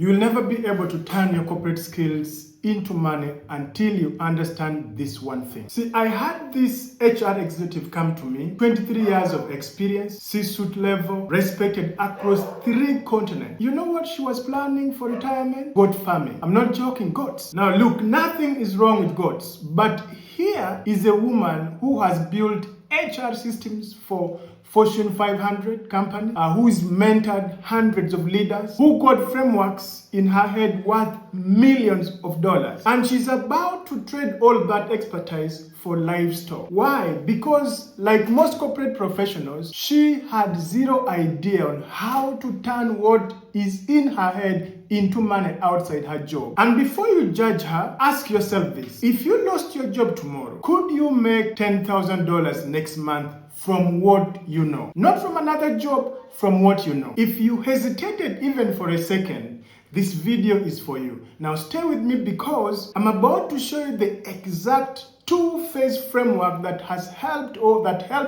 You will never be able to turn your corporate skills into money until you understand this one thing. See, I had this HR executive come to me, 23 years of experience, C-suite level, respected across 3 continents. You know what she was planning for retirement? Goat farming. I'm not joking, goats. Now look, nothing is wrong with goats, but here is a woman who has built HR systems for Fortune 500 company, who's mentored hundreds of leaders, who got frameworks in her head worth millions of dollars. And she's about to trade all that expertise for livestock. Why? Because like most corporate professionals, she had zero idea on how to turn what is in her head into money outside her job. And before you judge her, ask yourself this. If you lost your job tomorrow, could you make $10,000 next month from what you know? Not from another job, from what you know. If you hesitated even for a second, this video is for you. Now stay with me because I'm about to show you the exact 2-phase framework that helped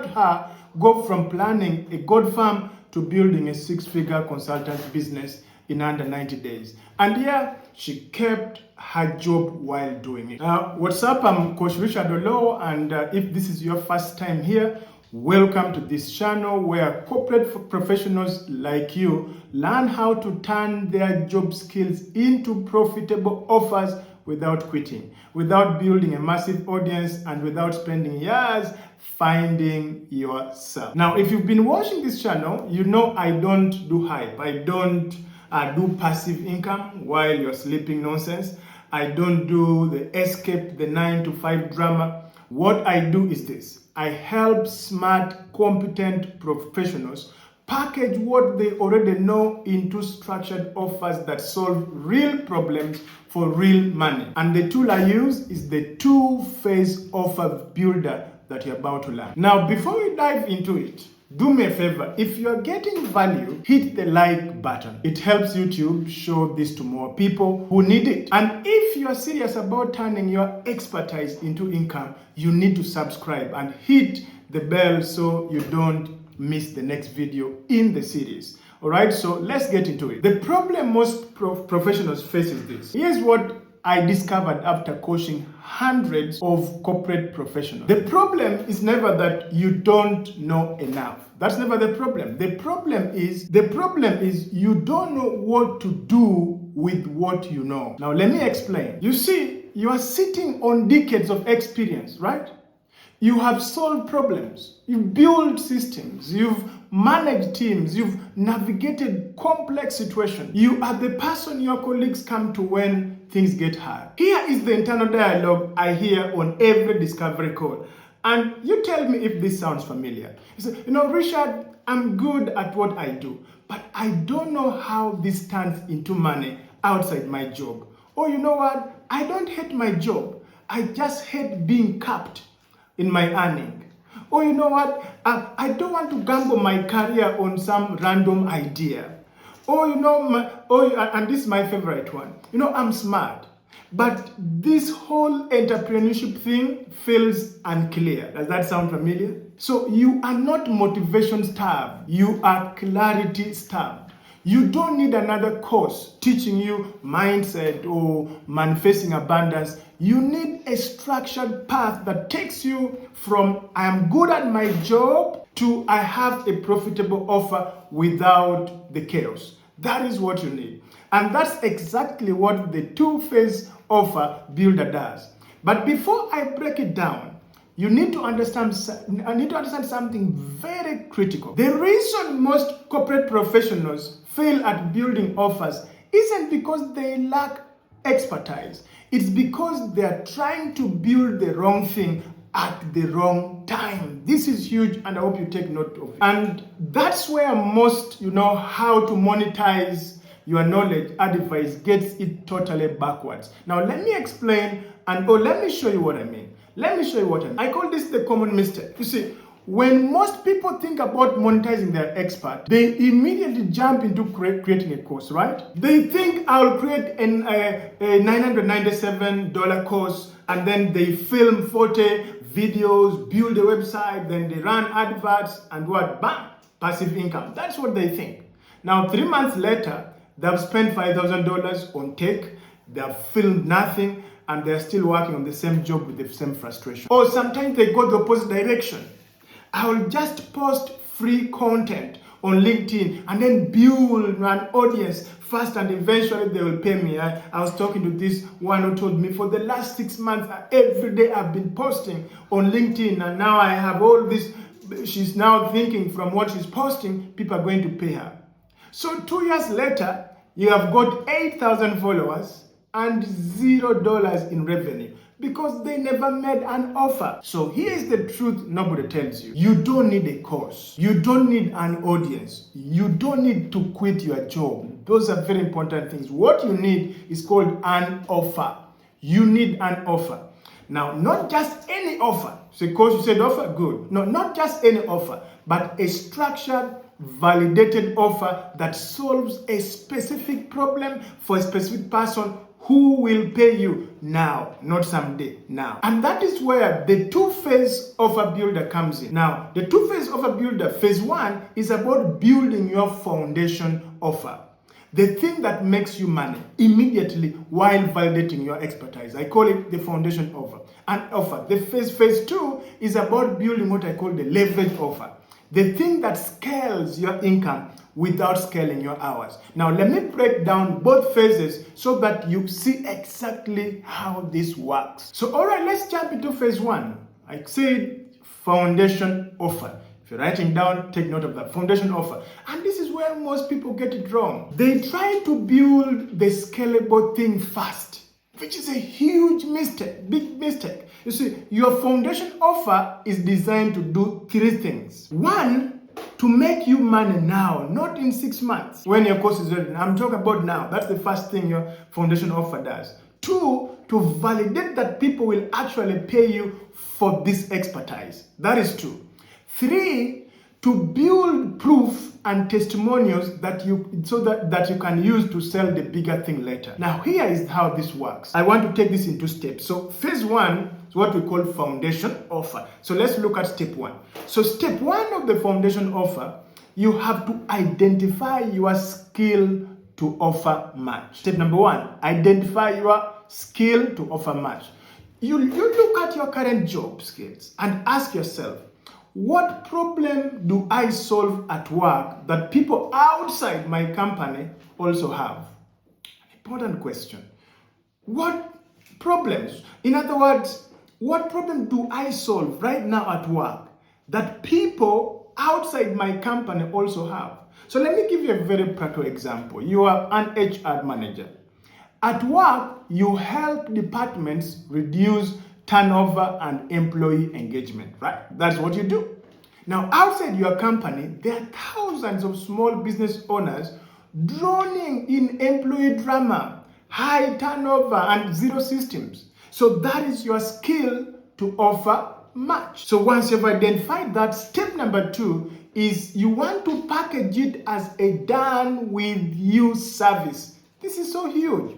her go from planning a goat farm to building a 6-figure consultant business in under 90 days. And yeah, she kept her job while doing it. What's up? I'm Coach Richard Olo, and if this is your first time here, welcome to this channel where corporate professionals like you learn how to turn their job skills into profitable offers without quitting, without building a massive audience, and without spending years finding yourself. Now, if you've been watching this channel, you know I don't do hype. I don't do passive income while you're sleeping nonsense. I don't do the escape the 9-to-5 drama. What I do is this. I help smart, competent professionals package what they already know into structured offers that solve real problems for real money. And the tool I use is the 2-phase offer builder that you're about to learn. Now, before we dive into it, do me a favor. If you're getting value, hit the like button. It helps YouTube show this to more people who need it. And if you're serious about turning your expertise into income, you need to subscribe and hit the bell so you don't miss the next video in the series. All right, so let's get into it. The problem most professionals face is this. Here's what I discovered after coaching hundreds of corporate professionals. The problem is never that you don't know enough. That's never the problem. The problem is you don't know what to do with what you know. Now let me explain. You see, you are sitting on decades of experience, right? You have solved problems, you've built systems, you've managed teams, you've navigated complex situations. You are the person your colleagues come to when things get hard. Here is the internal dialogue I hear on every discovery call. And you tell me if this sounds familiar. You say, Richard, I'm good at what I do, but I don't know how this turns into money outside my job. Or you know what? I don't hate my job. I just hate being capped in my earning. Or you know what? I don't want to gamble my career on some random idea. Or and this is my favorite one. I'm smart, but this whole entrepreneurship thing feels unclear. Does that sound familiar? So you are not motivation starved. You are clarity starved. You don't need another course teaching you mindset or manifesting abundance. You need a structured path that takes you from I am good at my job to I have a profitable offer without the chaos. That is what you need. And that's exactly what the 2-phase offer builder does. But before I break it down, I need to understand something very critical. The reason most corporate professionals fail at building offers isn't because they lack expertise. It's because they are trying to build the wrong thing at the wrong time. This is huge, and I hope you take note of it. And that's where most, how to monetize your knowledge advice gets it totally backwards. Now let me explain let me show you what I mean. I call this the common mistake. You see, when most people think about monetizing their expert, they immediately jump into creating a course, right? They think I'll create a $997 course, and then they film 40 videos, build a website, then they run adverts, and what? Bam! Passive income. That's what they think. Now, 3 months later, They've spent $5,000 on tech, they've filmed nothing, and they're still working on the same job with the same frustration. Or sometimes they go the opposite direction. I will just post free content on LinkedIn and then build an audience first, and eventually they will pay me. I was talking to this one who told me for the last 6 months, every day I've been posting on LinkedIn, and now I have all this. She's now thinking from what she's posting, people are going to pay her. So 2 years later, you have got 8,000 followers and $0 in revenue because they never made an offer. So here's the truth nobody tells you. You don't need a course. You don't need an audience. You don't need to quit your job. Those are very important things. What you need is called an offer. You need an offer. Now, not just any offer. So, coach, you said offer, good. No, not just any offer, but a structured, validated offer that solves a specific problem for a specific person who will pay you now, not someday, now. And that is where the two-phase offer builder comes in. Now, the two-phase offer builder, phase one, is about building your foundation offer. The thing that makes you money immediately while validating your expertise. I call it the foundation offer. The phase two is about building what I call the leverage offer. The thing that scales your income without scaling your hours. Now, let me break down both phases so that you see exactly how this works. So, all right, let's jump into phase one. I said foundation offer. If you're writing down, take note of that. Foundation offer. And this is where most people get it wrong. They try to build the scalable thing fast, which is a huge mistake, big mistake. You see, your foundation offer is designed to do three things. One, to make you money now, not in 6 months when your course is ready. I'm talking about now. That's the first thing your foundation offer does. Two, to validate that people will actually pay you for this expertise. That is two. Three, to build proof and testimonials that you can use to sell the bigger thing later. Now, here is how this works. I want to take this into steps. So phase one is what we call foundation offer. So let's look at step one. So step one of the foundation offer, you have to identify your skill to offer match. Step number one, identify your skill to offer match. You look at your current job skills and ask yourself, what problem do I solve at work that people outside my company also have? An important question. What problems? In other words, what problem do I solve right now at work that people outside my company also have? So let me give you a very practical example. You are an HR manager. At work, you help departments reduce turnover and employee engagement, right? That's what you do. Now, outside your company, there are thousands of small business owners drowning in employee drama, high turnover, and zero systems. So that is your skill to offer match. So once you've identified that, step number two is you want to package it as a done with you service. This is so huge.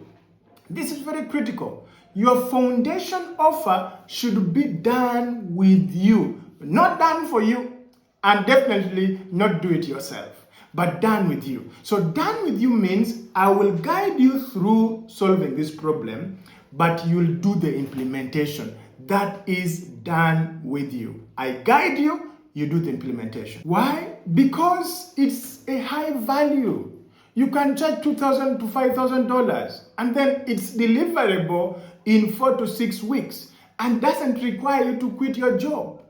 This is very critical. Your foundation offer should be done with you, not done for you, and definitely not do it yourself, but done with you. So done with you means I will guide you through solving this problem, but you'll do the implementation. That is done with you. I guide you, you do the implementation. Why? Because it's a high value. You can charge $2,000 to $5,000, and then it's deliverable in 4 to 6 weeks and doesn't require you to quit your job.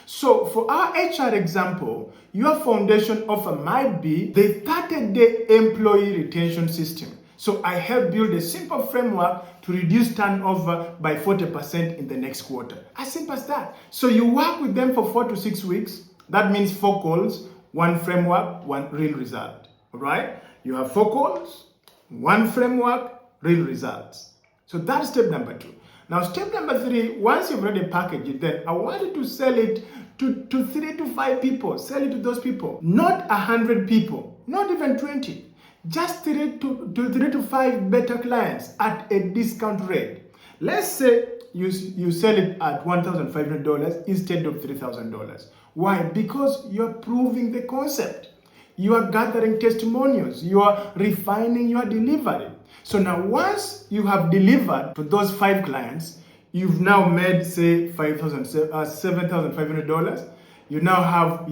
So for our HR example, your foundation offer might be the 30-day employee retention system. So I help build a simple framework to reduce turnover by 40% in the next quarter. As simple as that. So you work with them for 4 to 6 weeks. That means 4 calls, 1 framework, 1 real result. All right? You have 4 calls, 1 framework, real results. So that's step number 2. Now, step number 3, once you've already packaged it, then I want you to sell it to 3 to 5 people. Sell it to those people. Not 100 people, not even 20. Just 3 to 5 beta clients at a discount rate. Let's say you sell it at $1,500 instead of $3,000. Why? Because you're proving the concept. You are gathering testimonials. You are refining your delivery. So now once you have delivered to those 5 clients, you've now made, say, $7,500. You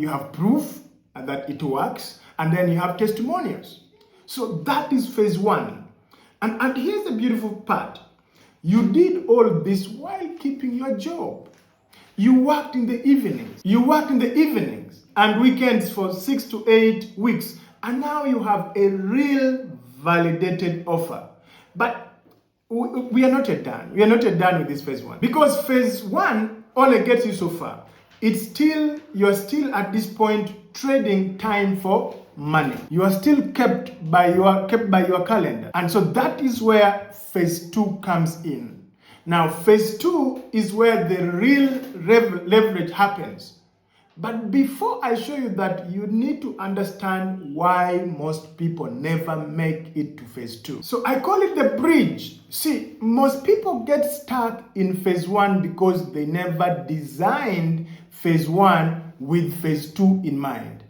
have proof that it works, and then you have testimonials. So that is phase 1. And here's the beautiful part. You did all this while keeping your job. You worked in the evenings. And weekends for 6 to 8 weeks. And now you have a real validated offer. But we are not yet done. We are not yet done with this phase 1. Because phase 1 only gets you so far. You're still at this point trading time for money. You are still kept by your calendar. And so that is where phase 2 comes in. Now, phase 2 is where the real leverage happens. But before I show you that, you need to understand why most people never make it to phase 2. So I call it the bridge. See, most people get stuck in phase 1 because they never designed phase 1 with phase 2 in mind.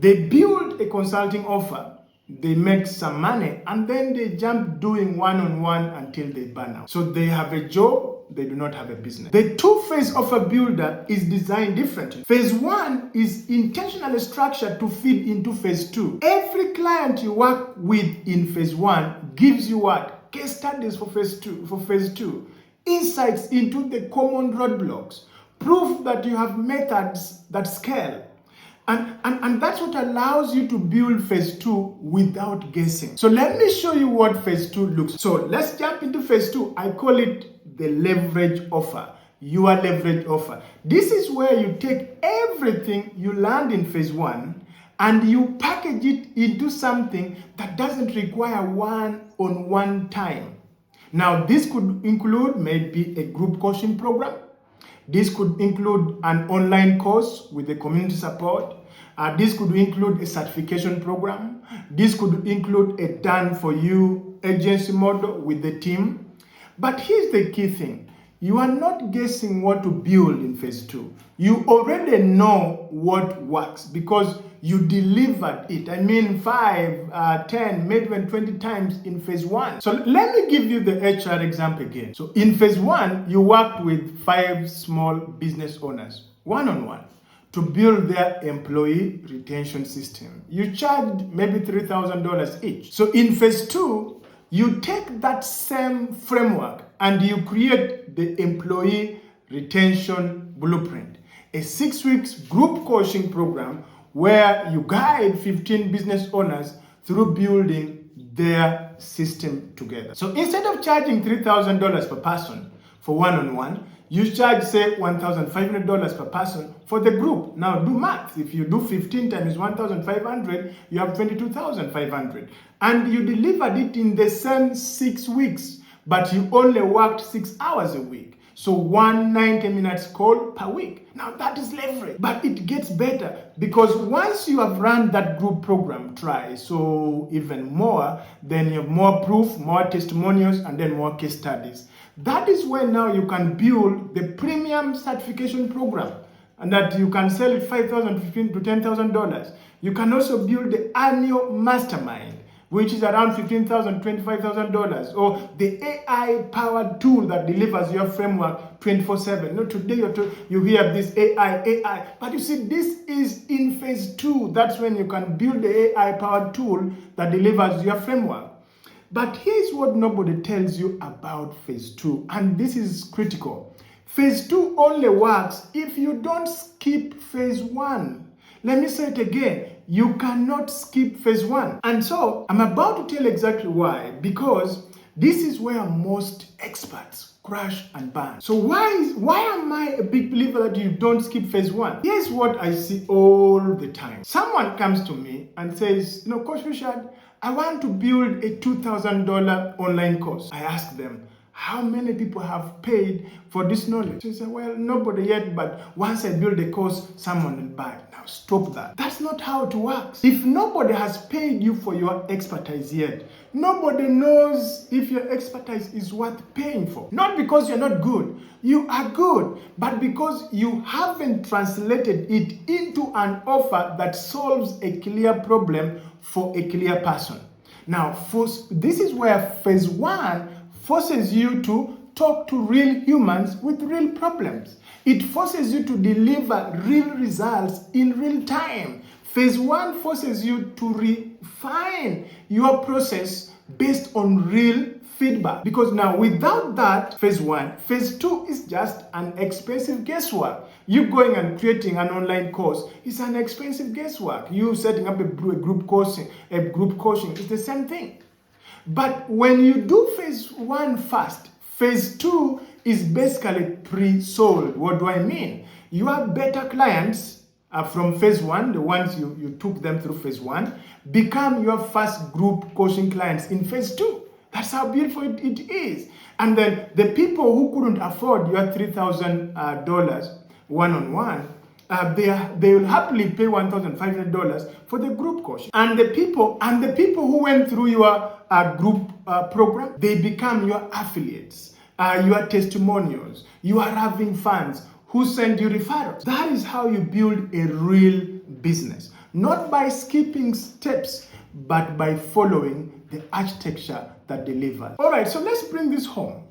They build a consulting offer, they make some money, and then they jump doing one-on-one until they burn out. So they have a job, they do not have a business. The 2-phase offer builder is designed differently. Phase 1 is intentionally structured to fit into phase 2. Every client you work with in phase 1 gives you what? Case studies for phase 2, insights into the common roadblocks, proof that you have methods that scale. And that's what allows you to build phase 2 without guessing. So let me show you what phase 2 looks like. So let's jump into phase 2. I call it the leverage offer, your leverage offer. This is where you take everything you learned in phase 1 and you package it into something that doesn't require one-on-one time. Now, this could include maybe a group coaching program. This could include an online course with the community support. This could include a certification program. This could include a done-for-you agency model with the team. But here's the key thing. You are not guessing what to build in phase 2. You already know what works because you delivered it. 5, 10, maybe even 20 times in phase 1. So let me give you the HR example again. So in phase 1, you worked with 5 small business owners, one-on-one, to build their employee retention system. You charged maybe $3,000 each. So in phase 2, you take that same framework and you create the employee retention blueprint, a 6 weeks group coaching program where you guide 15 business owners through building their system together. So instead of charging $3,000 per person for one-on-one, you charge, say, $1,500 per person for the group. Now do math. If you do 15 times 1,500, you have 22,500. And you delivered it in the same 6 weeks, but you only worked 6 hours a week. So 190 minutes call per week. Now that is leverage, but it gets better because once you have run that group program so even more, then you have more proof, more testimonials, and then more case studies. That is when now you can build the premium certification program and that you can sell it $5,000 to $10,000. You can also build the annual mastermind, which is around $15,000, $25,000, or the AI-powered tool that delivers your framework 24/7. Today you hear this AI, but you see, this is in phase 2. That's when you can build the AI-powered tool that delivers your framework. But here's what nobody tells you about phase 2, and this is critical. Phase 2 only works if you don't skip phase 1. Let me say it again. You cannot skip phase 1. And so I'm about to tell exactly why, because this is where most experts crash and burn. So why am I a big believer that you don't skip phase 1? Here's what I see all the time. Someone comes to me and says, Coach Richard, I want to build a $2,000 online course. I ask them, how many people have paid for this knowledge? They say, well, nobody yet, but once I build a course, someone will buy. Now stop that. That's not how it works. If nobody has paid you for your expertise yet, nobody knows if your expertise is worth paying for. Not because you're not good. You are good, but because you haven't translated it into an offer that solves a clear problem for a clear person. Now, this is where phase 1 forces you to talk to real humans with real problems. It forces you to deliver real results in real time. Phase 1 forces you to refine your process based on real feedback. Because now without that, phase 1, phase 2 is just an expensive guesswork. You going and creating an online course is an expensive guesswork. You setting up a group coaching, it's the same thing. But when you do phase 1 first, phase 2 is basically pre-sold. What do I mean? You have better clients from phase 1, the ones you took them through phase 1, become your first group coaching clients in phase 2. That's how beautiful it is. And then the people who couldn't afford your $3,000 one-on-one, they will happily pay $1,500 for the group coaching. And the people who went through your group program, they become your affiliates, your testimonials. You are having fans who send you referrals. That is how you build a real business. Not by skipping steps, but by following the architecture that delivers. All right, so let's bring this home.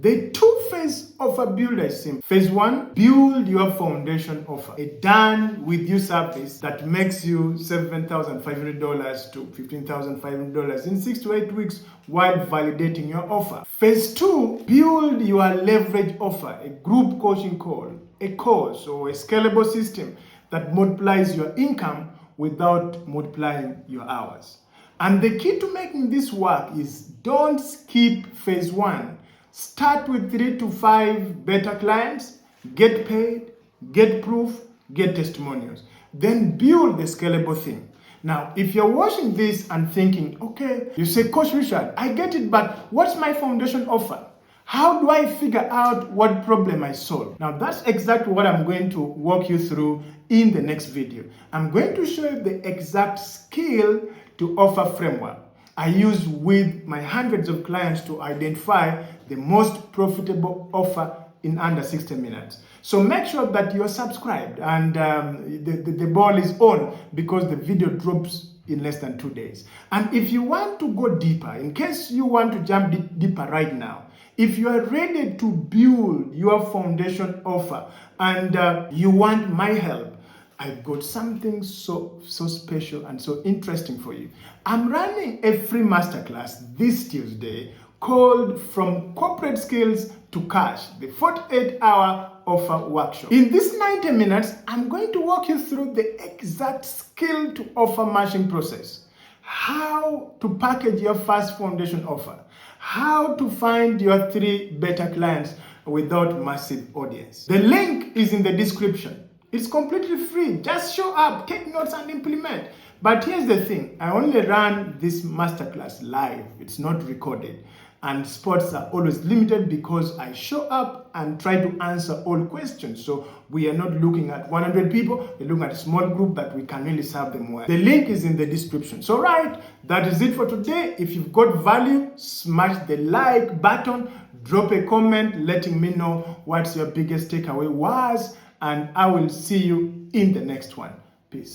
The 2 phases of a builder is simple. Phase 1, build your foundation offer. A done with you service that makes you $7,500 to $15,500 in 6 to 8 weeks while validating your offer. Phase 2, build your leverage offer, a group coaching call, a course, or a scalable system that multiplies your income without multiplying your hours. And the key to making this work is don't skip phase 1. Start with 3 to 5 beta clients, get paid, get proof, get testimonials. Then build the scalable thing. Now, if you're watching this and thinking, okay, you say, Coach Richard, I get it, but what's my foundation offer? How do I figure out what problem I solve? Now, that's exactly what I'm going to walk you through in the next video. I'm going to show you the exact skill to offer framework I use with my hundreds of clients to identify the most profitable offer in under 60 minutes. So make sure that you're subscribed and the ball is on, because the video drops in less than 2 days. And if you want to go deeper, in case you want to jump deeper right now, if you are ready to build your foundation offer and you want my help, I've got something so special and so interesting for you. I'm running a free masterclass this Tuesday called From Corporate Skills to Cash, the 48-hour offer workshop. In this 90 minutes, I'm going to walk you through the exact skill to offer matching process, how to package your first foundation offer, how to find your 3 beta clients without massive audience. The link is in the description. It's completely free. Just show up, take notes, and implement. But here's the thing. I only run this masterclass live. It's not recorded. And spots are always limited because I show up and try to answer all questions. So we are not looking at 100 people. We're looking at a small group that we can really serve them well. The link is in the description. So right, that is it for today. If you've got value, smash the like button. Drop a comment letting me know what's your biggest takeaway was. And I will see you in the next one. Peace.